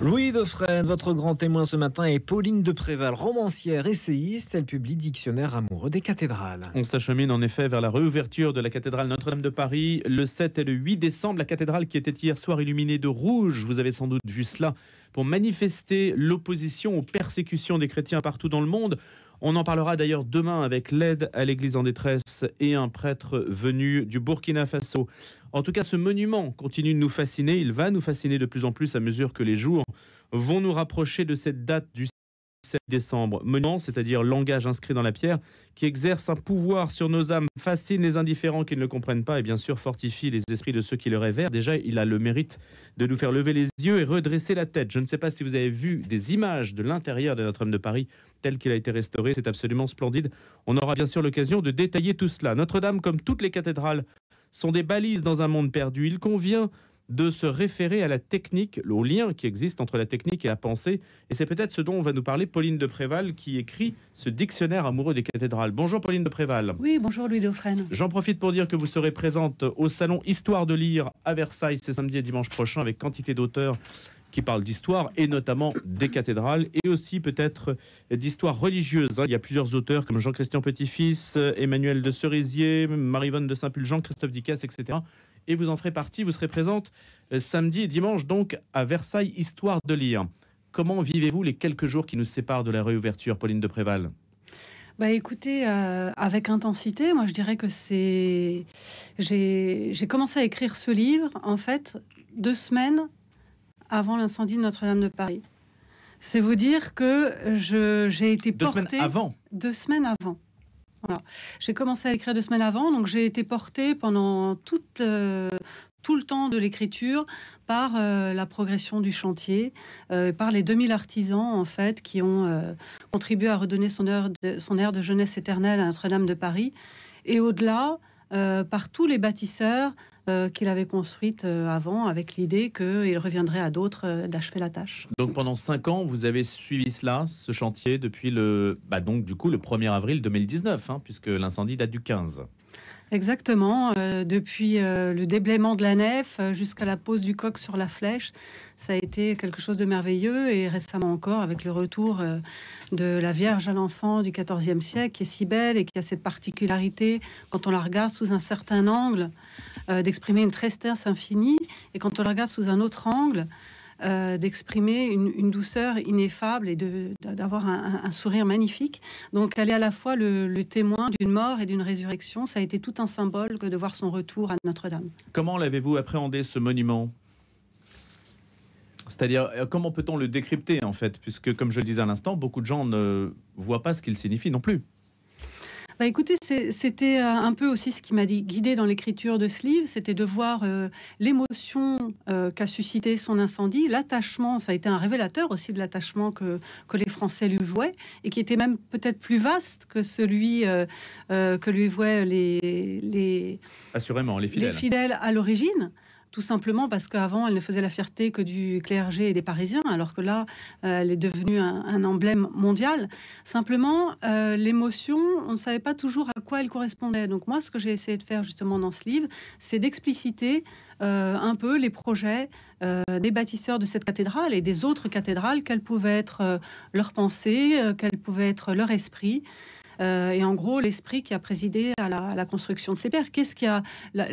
Louis Dauphren, votre grand témoin ce matin est Pauline de Préval, romancière, essayiste. Elle publie Dictionnaire amoureux des cathédrales. On s'achemine en effet vers la réouverture de la cathédrale Notre-Dame de Paris le 7 et le 8 décembre. La cathédrale qui était hier soir illuminée de rouge, vous avez sans doute vu cela, pour manifester l'opposition aux persécutions des chrétiens partout dans le monde. On en parlera d'ailleurs demain avec l'aide à l'église en détresse et un prêtre venu du Burkina Faso. En tout cas, ce monument continue de nous fasciner. Il va nous fasciner de plus en plus à mesure que les jours vont nous rapprocher de cette date du 7 décembre. Monument, c'est-à-dire langage inscrit dans la pierre, qui exerce un pouvoir sur nos âmes, fascine les indifférents qui ne le comprennent pas et bien sûr fortifie les esprits de ceux qui le révèrent. Déjà, il a le mérite de nous faire lever les yeux et redresser la tête. Je ne sais pas si vous avez vu des images de l'intérieur de Notre-Dame de Paris tel qu'il a été restauré. C'est absolument splendide. On aura bien sûr l'occasion de détailler tout cela. Notre-Dame, comme toutes les cathédrales, sont des balises dans un monde perdu. Il convient de se référer à la technique, au lien qui existe entre la technique et la pensée. Et c'est peut-être ce dont on va nous parler Pauline de Préval, qui écrit ce dictionnaire amoureux des cathédrales. Bonjour Pauline de Préval. Oui, bonjour Louis Dauphren. J'en profite pour dire que vous serez présente au salon Histoire de lire à Versailles, c'est samedi et dimanche prochain, avec quantité d'auteurs qui parlent d'histoire et notamment des cathédrales et aussi peut-être d'histoire religieuse. Il y a plusieurs auteurs comme Jean-Christian Petit-Fils, Emmanuel de Cerisier, Marie-Vonne de Saint-Pulgent, Christophe Dicasse, etc. Et vous en ferez partie, vous serez présente samedi et dimanche donc à Versailles, Histoire de lire. Comment vivez-vous les quelques jours qui nous séparent de la réouverture, Pauline de Préval ? Écoutez, avec intensité, moi je dirais que j'ai commencé à écrire ce livre, en fait, 2 semaines avant l'incendie de Notre-Dame de Paris. C'est vous dire que j'ai été portée... 2 semaines avant ? 2 semaines avant. Voilà. J'ai commencé à écrire 2 semaines avant, donc j'ai été portée pendant tout le temps de l'écriture par la progression du chantier, par les 2000 artisans en fait qui ont contribué à redonner son air de jeunesse éternelle à Notre-Dame de Paris, et au-delà par tous les bâtisseurs qu'il avait construite avant, avec l'idée qu'il reviendrait à d'autres d'achever la tâche. Donc pendant 5 ans, vous avez suivi ce chantier depuis le 1er avril 2019, puisque l'incendie date du 15. Exactement, depuis le déblaiement de la nef jusqu'à la pose du coq sur la flèche, ça a été quelque chose de merveilleux, et récemment encore avec le retour de la Vierge à l'enfant du XIVe siècle, qui est si belle et qui a cette particularité, quand on la regarde sous un certain angle, d'exprimer une tristesse infinie, et quand on la regarde sous un autre angle, d'exprimer une douceur ineffable et d'avoir un sourire magnifique. Donc elle est à la fois le témoin d'une mort et d'une résurrection. Ça a été tout un symbole que de voir son retour à Notre-Dame. Comment l'avez-vous appréhendé, ce monument ? C'est-à-dire, comment peut-on le décrypter en fait ? Puisque, comme je le disais à l'instant, beaucoup de gens ne voient pas ce qu'il signifie non plus. Écoutez, c'était un peu aussi ce qui m'a guidée dans l'écriture de ce livre, c'était de voir l'émotion qu'a suscité son incendie, l'attachement. Ça a été un révélateur aussi de l'attachement que les Français lui vouaient, et qui était même peut-être plus vaste que celui que lui vouaient Assurément, les fidèles à l'origine. Tout simplement parce qu'avant, elle ne faisait la fierté que du clergé et des Parisiens, alors que là, elle est devenue un emblème mondial. Simplement, l'émotion, on ne savait pas toujours à quoi elle correspondait. Donc moi, ce que j'ai essayé de faire justement dans ce livre, c'est d'expliciter un peu les projets des bâtisseurs de cette cathédrale et des autres cathédrales, quelles pouvaient être leurs pensées, quel pouvait être leur esprit. Et en gros, l'esprit qui a présidé à la construction de ces pierres.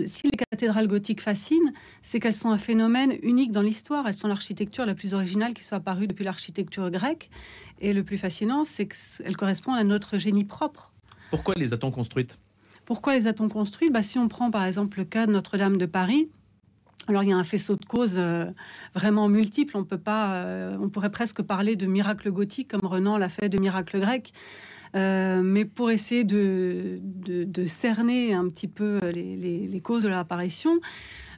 Si les cathédrales gothiques fascinent, c'est qu'elles sont un phénomène unique dans l'histoire. Elles sont l'architecture la plus originale qui soit apparue depuis l'architecture grecque. Et le plus fascinant, c'est qu'elles correspondent à notre génie propre. Pourquoi les a-t-on construites ? Pourquoi les a-t-on construites ? Si on prend par exemple le cas de Notre-Dame de Paris, alors il y a un faisceau de causes vraiment multiple. On pourrait presque parler de miracle gothique, comme Renan l'a fait de miracle grec. Mais pour essayer de cerner un petit peu les causes de l'apparition,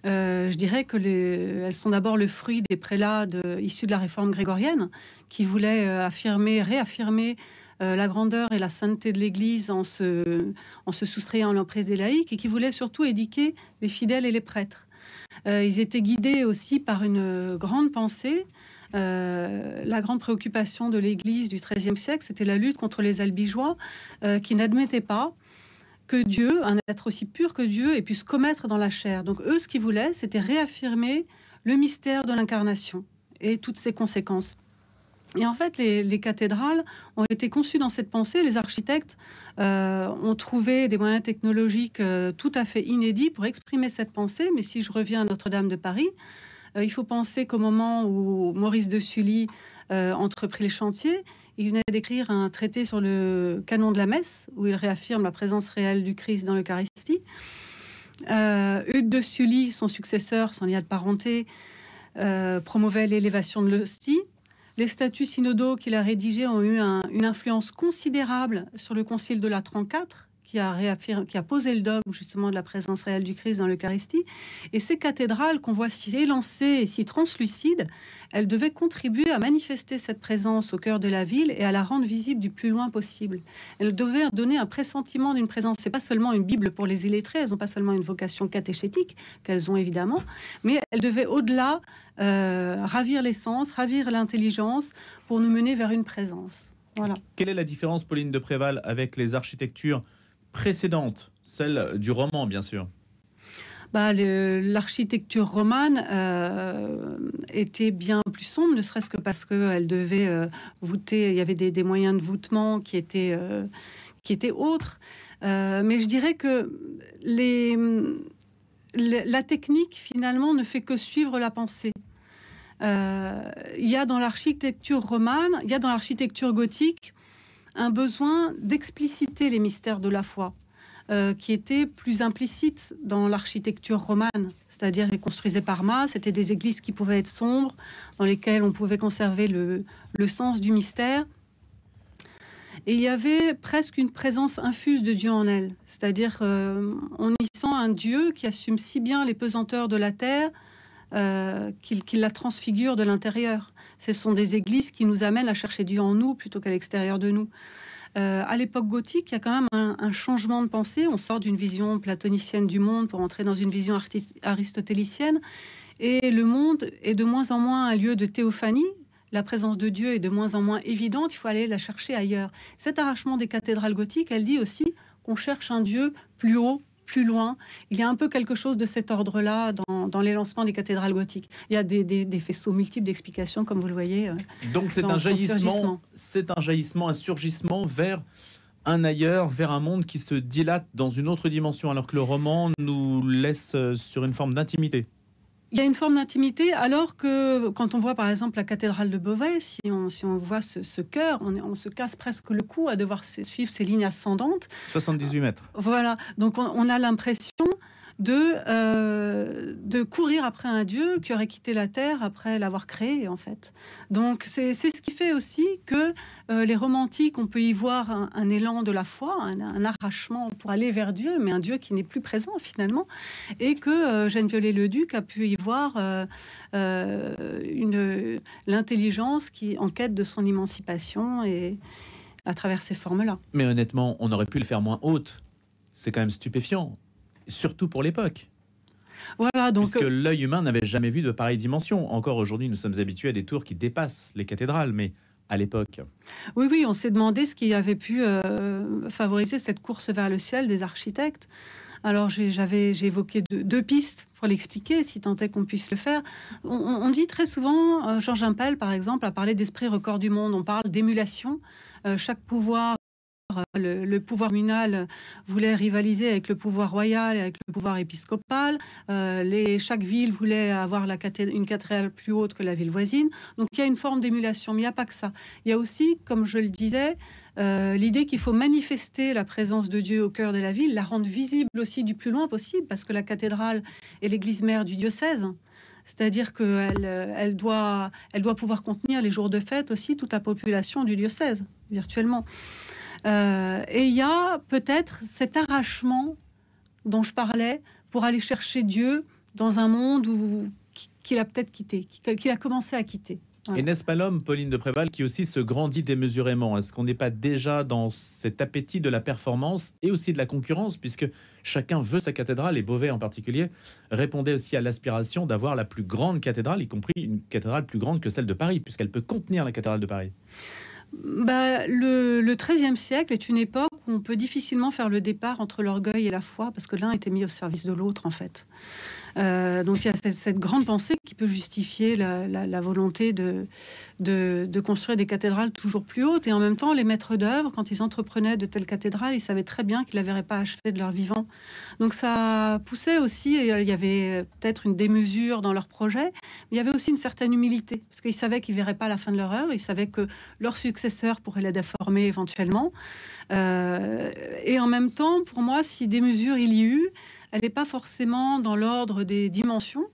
je dirais qu'elles sont d'abord le fruit des prélats issus de la réforme grégorienne, qui voulaient réaffirmer la grandeur et la sainteté de l'Église en se soustrayant à l'emprise des laïcs, et qui voulaient surtout éduquer les fidèles et les prêtres. Ils étaient guidés aussi par une grande pensée. La grande préoccupation de l'Église du XIIIe siècle, c'était la lutte contre les albigeois qui n'admettaient pas que Dieu, un être aussi pur que Dieu, ait pu se commettre dans la chair. Donc eux, ce qu'ils voulaient, c'était réaffirmer le mystère de l'incarnation. et toutes ses conséquences. Et en fait, les cathédrales ont été conçues dans cette pensée. Les architectes ont trouvé des moyens technologiques tout à fait inédits pour exprimer cette pensée. Mais si je reviens à Notre-Dame de Paris, il faut penser qu'au moment où Maurice de Sully entreprit les chantiers, il venait d'écrire un traité sur le canon de la messe, où il réaffirme la présence réelle du Christ dans l'Eucharistie. Eudes de Sully, son successeur, sans lien de parenté, promouvait l'élévation de l'hostie. Les statuts synodaux qu'il a rédigés ont eu une influence considérable sur le concile de Latran IV, qui a posé le dogme justement de la présence réelle du Christ dans l'Eucharistie. Et ces cathédrales qu'on voit si élancées et si translucides, elles devaient contribuer à manifester cette présence au cœur de la ville et à la rendre visible du plus loin possible. Elles devaient donner un pressentiment d'une présence. C'est pas seulement une Bible pour les illettrés, elles n'ont pas seulement une vocation catéchétique, qu'elles ont évidemment, mais elles devaient au-delà ravir les sens, ravir l'intelligence pour nous mener vers une présence. Voilà. Quelle est la différence, Pauline de Préval, avec les architectures précédentes, celle du roman, bien sûr? L'architecture romane était bien plus sombre, ne serait-ce que parce qu'elle devait voûter. Il y avait des moyens de voûtement qui étaient autres. Mais je dirais que la technique, finalement, ne fait que suivre la pensée. Il y a dans l'architecture romane, il y a dans l'architecture gothique un besoin d'expliciter les mystères de la foi, qui était plus implicite dans l'architecture romane, c'est-à-dire les construisait par masse, c'était des églises qui pouvaient être sombres, dans lesquelles on pouvait conserver le sens du mystère. Et il y avait presque une présence infuse de Dieu en elle, c'est-à-dire on y sent un Dieu qui assume si bien les pesanteurs de la terre qu'il la transfigure de l'intérieur. Ce sont des églises qui nous amènent à chercher Dieu en nous plutôt qu'à l'extérieur de nous. À l'époque gothique, il y a quand même un changement de pensée. On sort d'une vision platonicienne du monde pour entrer dans une vision aristotélicienne. Et le monde est de moins en moins un lieu de théophanie. La présence de Dieu est de moins en moins évidente. Il faut aller la chercher ailleurs. Cet arrachement des cathédrales gothiques, elle dit aussi qu'on cherche un Dieu plus haut, plus loin. Il y a un peu quelque chose de cet ordre-là dans les lancements des cathédrales gothiques. Il y a des faisceaux multiples d'explications, comme vous le voyez. Donc c'est un jaillissement, un surgissement vers un ailleurs, vers un monde qui se dilate dans une autre dimension, alors que le roman nous laisse sur une forme d'intimité. Il y a une forme d'intimité, alors que quand on voit par exemple la cathédrale de Beauvais, si on voit ce chœur, on se casse presque le cou à devoir suivre ces lignes ascendantes. 78 mètres. Voilà, donc on a l'impression de courir après un Dieu qui aurait quitté la terre après l'avoir créée, en fait. Donc c'est ce qui fait aussi que les romantiques, on peut y voir un élan de la foi, un arrachement pour aller vers Dieu, mais un Dieu qui n'est plus présent finalement, et que Jeanne Viollet-le-Duc a pu y voir l'intelligence qui en quête de son émancipation et à travers ces formes-là. Mais honnêtement, on aurait pu le faire moins haute. C'est quand même stupéfiant. Surtout pour l'époque. Voilà, donc puisque l'œil humain n'avait jamais vu de pareille dimension. Encore aujourd'hui, nous sommes habitués à des tours qui dépassent les cathédrales, mais à l'époque... Oui, on s'est demandé ce qui avait pu favoriser cette course vers le ciel des architectes. Alors j'ai évoqué deux pistes pour l'expliquer, si tant est qu'on puisse le faire. On dit très souvent, Georges Impel par exemple a parlé d'esprit record du monde, on parle d'émulation. Chaque pouvoir... Le pouvoir communal voulait rivaliser avec le pouvoir royal et avec le pouvoir épiscopal. Chaque ville voulait avoir une cathédrale plus haute que la ville voisine. Donc il y a une forme d'émulation, mais il n'y a pas que ça. Il y a aussi, comme je le disais, l'idée qu'il faut manifester la présence de Dieu au cœur de la ville, la rendre visible aussi du plus loin possible, parce que la cathédrale est l'église mère du diocèse. C'est-à-dire qu'elle doit pouvoir contenir les jours de fête aussi toute la population du diocèse, virtuellement. Et il y a peut-être cet arrachement dont je parlais pour aller chercher Dieu dans un monde qu'il a peut-être quitté, qu'il a commencé à quitter. Voilà. Et n'est-ce pas l'homme, Pauline de Préval, qui aussi se grandit démesurément? Est-ce qu'on n'est pas déjà dans cet appétit de la performance et aussi de la concurrence, puisque chacun veut sa cathédrale, et Beauvais en particulier répondait aussi à l'aspiration d'avoir la plus grande cathédrale, y compris une cathédrale plus grande que celle de Paris, puisqu'elle peut contenir la cathédrale de Paris? Le XIIIe siècle est une époque où on peut difficilement faire le départ entre l'orgueil et la foi, parce que l'un était mis au service de l'autre, en fait. Donc il y a cette grande pensée qui peut justifier la volonté de construire des cathédrales toujours plus hautes. Et en même temps, les maîtres d'œuvre, quand ils entreprenaient de telles cathédrales, ils savaient très bien qu'ils ne la verraient pas achevée de leur vivant. Donc ça poussait aussi, et il y avait peut-être une démesure dans leur projet, mais il y avait aussi une certaine humilité, parce qu'ils savaient qu'ils ne verraient pas la fin de leur œuvre, ils savaient que leurs successeurs pourraient la déformer éventuellement. Et en même temps, pour moi, si démesure il y eut, elle n'est pas forcément dans l'ordre des dimensions,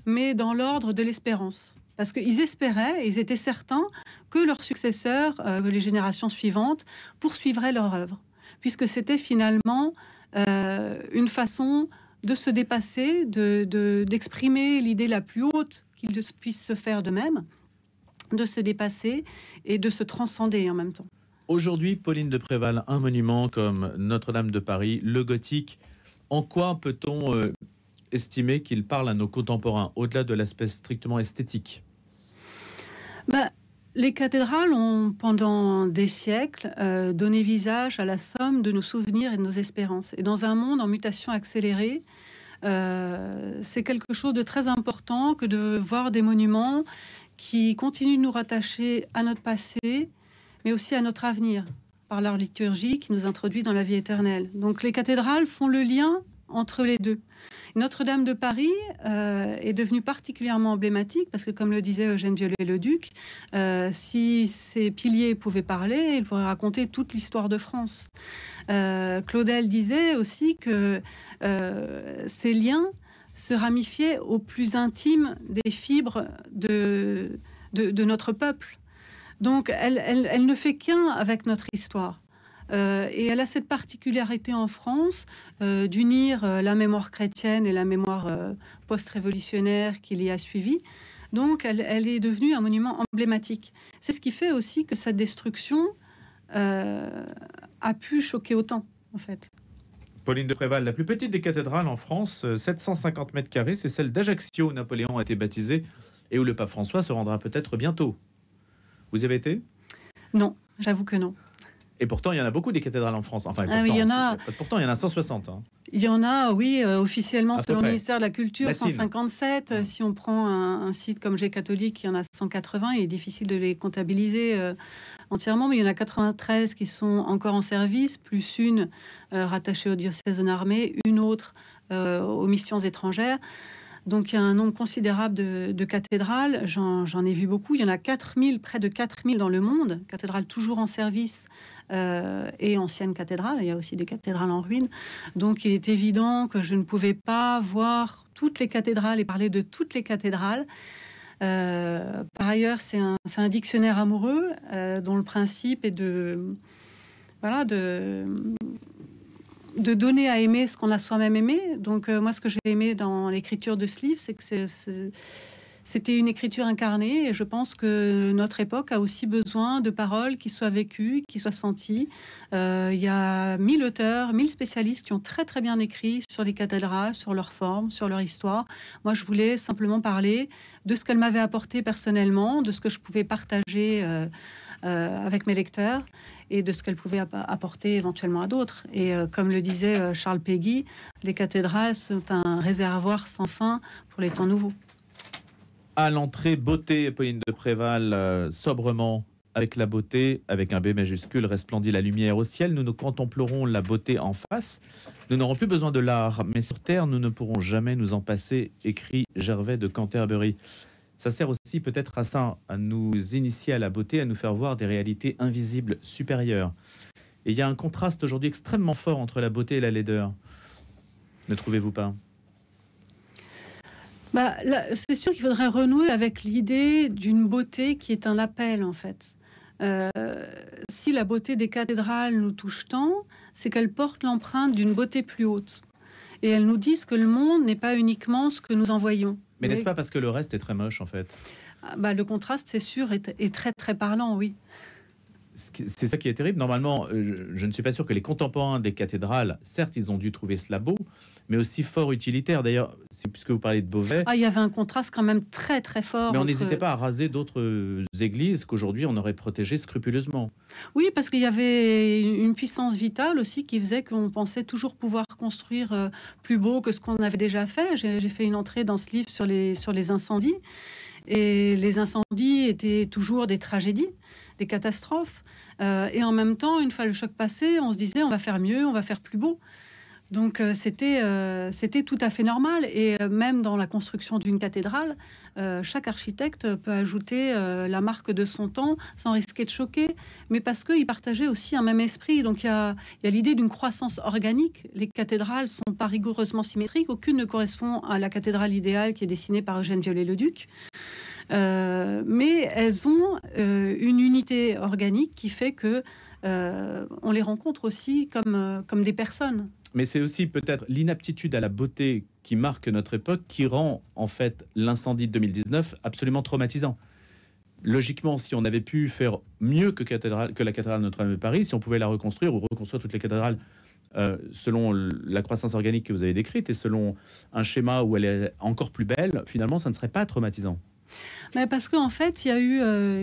mais dans l'ordre de l'espérance. Parce qu'ils espéraient, ils étaient certains que leurs successeurs, les générations suivantes, poursuivraient leur œuvre. Puisque c'était finalement une façon de se dépasser, d'exprimer l'idée la plus haute qu'ils puissent se faire d'eux-mêmes, de se dépasser et de se transcender en même temps. Aujourd'hui, Pauline de Préval, un monument comme Notre-Dame de Paris, le gothique, en quoi peut-on estimer qu'il parle à nos contemporains, au-delà de l'aspect strictement esthétique? Les cathédrales ont, pendant des siècles, donné visage à la somme de nos souvenirs et de nos espérances. Et dans un monde en mutation accélérée, c'est quelque chose de très important que de voir des monuments qui continuent de nous rattacher à notre passé, mais aussi à notre avenir, par leur liturgie qui nous introduit dans la vie éternelle. Donc les cathédrales font le lien entre les deux. Notre-Dame de Paris est devenue particulièrement emblématique parce que, comme le disait Eugène Viollet-le-Duc, si ces piliers pouvaient parler, ils pourraient raconter toute l'histoire de France. Claudel disait aussi que ces liens se ramifiaient au plus intime des fibres de notre peuple. Donc, elle ne fait qu'un avec notre histoire. Et elle a cette particularité en France d'unir la mémoire chrétienne et la mémoire post-révolutionnaire qui l'y a suivie. Donc, elle est devenue un monument emblématique. C'est ce qui fait aussi que sa destruction a pu choquer autant, en fait. Pauline de Préval, la plus petite des cathédrales en France, 750 mètres carrés, c'est celle d'Ajaccio où Napoléon a été baptisé et où le pape François se rendra peut-être bientôt. Vous y avez été? Non, j'avoue que non. Et pourtant, il y en a beaucoup des cathédrales en France. Enfin, pourtant, il y en a 160. Hein. Il y en a, oui, officiellement, À selon le ministère de la Culture, Latine. 157. Si on prend un site comme G Catholique, il y en a 180. Il est difficile de les comptabiliser entièrement, mais il y en a 93 qui sont encore en service, plus une rattachée au diocèse de Narmé, une autre aux missions étrangères. Donc il y a un nombre considérable de cathédrales, j'en ai vu beaucoup. Il y en a 4000, près de 4000 dans le monde, cathédrales toujours en service et anciennes cathédrales. Il y a aussi des cathédrales en ruine. Donc il est évident que je ne pouvais pas voir toutes les cathédrales et parler de toutes les cathédrales. Par ailleurs, c'est un dictionnaire amoureux dont le principe est de donner à aimer ce qu'on a soi-même aimé. Donc moi, ce que j'ai aimé dans l'écriture de ce livre, c'est que c'était une écriture incarnée, et je pense que notre époque a aussi besoin de paroles qui soient vécues, qui soient senties. Il y a 1000 auteurs, 1000 spécialistes qui ont très très bien écrit sur les cathédrales, sur leur forme, sur leur histoire. Moi, je voulais simplement parler de ce qu'elle m'avait apporté personnellement, de ce que je pouvais partager avec mes lecteurs, et de ce qu'elle pouvait apporter éventuellement à d'autres. Et comme le disait Charles Péguy, les cathédrales sont un réservoir sans fin pour les temps nouveaux. À l'entrée, beauté, Pauline de Préval, sobrement, avec la beauté, avec un B majuscule, resplendit la lumière au ciel. Nous contemplerons la beauté en face. Nous n'aurons plus besoin de l'art, mais sur terre, nous ne pourrons jamais nous en passer, écrit Gervais de Canterbury. Ça sert aussi peut-être à ça, à nous initier à la beauté, à nous faire voir des réalités invisibles supérieures. Et il y a un contraste aujourd'hui extrêmement fort entre la beauté et la laideur. Ne trouvez-vous pas ? Là, c'est sûr qu'il faudrait renouer avec l'idée d'une beauté qui est un appel, en fait. Si la beauté des cathédrales nous touche tant, c'est qu'elle porte l'empreinte d'une beauté plus haute. Et elles nous disent que le monde n'est pas uniquement ce que nous en voyons. Mais n'est-ce pas parce que le reste est très moche, en fait? Le contraste, c'est sûr, est très, très parlant, oui. C'est ça qui est terrible. Normalement, je ne suis pas sûr que les contemporains des cathédrales, certes, ils ont dû trouver cela beau, mais aussi fort utilitaire. D'ailleurs, puisque vous parlez de Beauvais, Ah, il y avait un contraste quand même très très fort. mais on entre- n'hésitait pas à raser d'autres églises qu'aujourd'hui on aurait protégées scrupuleusement. Oui, parce qu'il y avait une puissance vitale aussi qui faisait qu'on pensait toujours pouvoir construire plus beau que ce qu'on avait déjà fait. J'ai fait une entrée dans ce livre sur les incendies. Et les incendies étaient toujours des tragédies, des catastrophes. Et en même temps, une fois le choc passé, on se disait on va faire mieux, on va faire plus beau. Donc c'était tout à fait normal. Et même dans la construction d'une cathédrale, chaque architecte peut ajouter la marque de son temps sans risquer de choquer, mais parce qu'il partageait aussi un même esprit. Donc il y a l'idée d'une croissance organique. Les cathédrales sont pas rigoureusement symétriques. Aucune ne correspond à la cathédrale idéale qui est dessinée par Eugène Viollet-le-Duc. Mais elles ont une unité organique qui fait que on les rencontre aussi comme des personnes. Mais c'est aussi peut-être l'inaptitude à la beauté qui marque notre époque qui rend en fait l'incendie de 2019 absolument traumatisant. Logiquement, si on avait pu faire mieux que la cathédrale Notre-Dame de Paris, si on pouvait la reconstruire ou reconstruire toutes les cathédrales selon la croissance organique que vous avez décrite et selon un schéma où elle est encore plus belle, finalement, ça ne serait pas traumatisant. Mais parce qu'en fait, il y a eu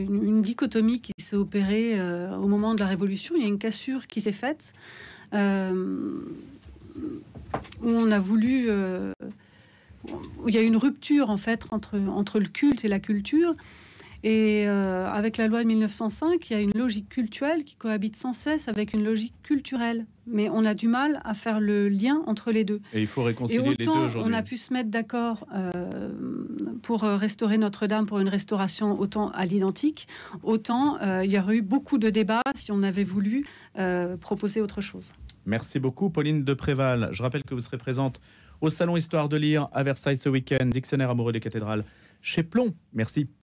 une dichotomie qui s'est opérée au moment de la Révolution. Il y a une cassure qui s'est faite où on a voulu, où il y a eu une rupture en fait entre le culte et la culture. Et avec la loi de 1905, il y a une logique cultuelle qui cohabite sans cesse avec une logique culturelle. Mais on a du mal à faire le lien entre les deux. Et il faut Et réconcilier les deux autant aujourd'hui. on a pu se mettre d'accord pour restaurer Notre-Dame pour une restauration autant à l'identique, autant il y aurait eu beaucoup de débats si on avait voulu proposer autre chose. Merci beaucoup, Pauline de Préval. Je rappelle que vous serez présente au Salon Histoire de lire à Versailles ce week-end. Dictionnaire amoureux des cathédrales chez Plomb. Merci.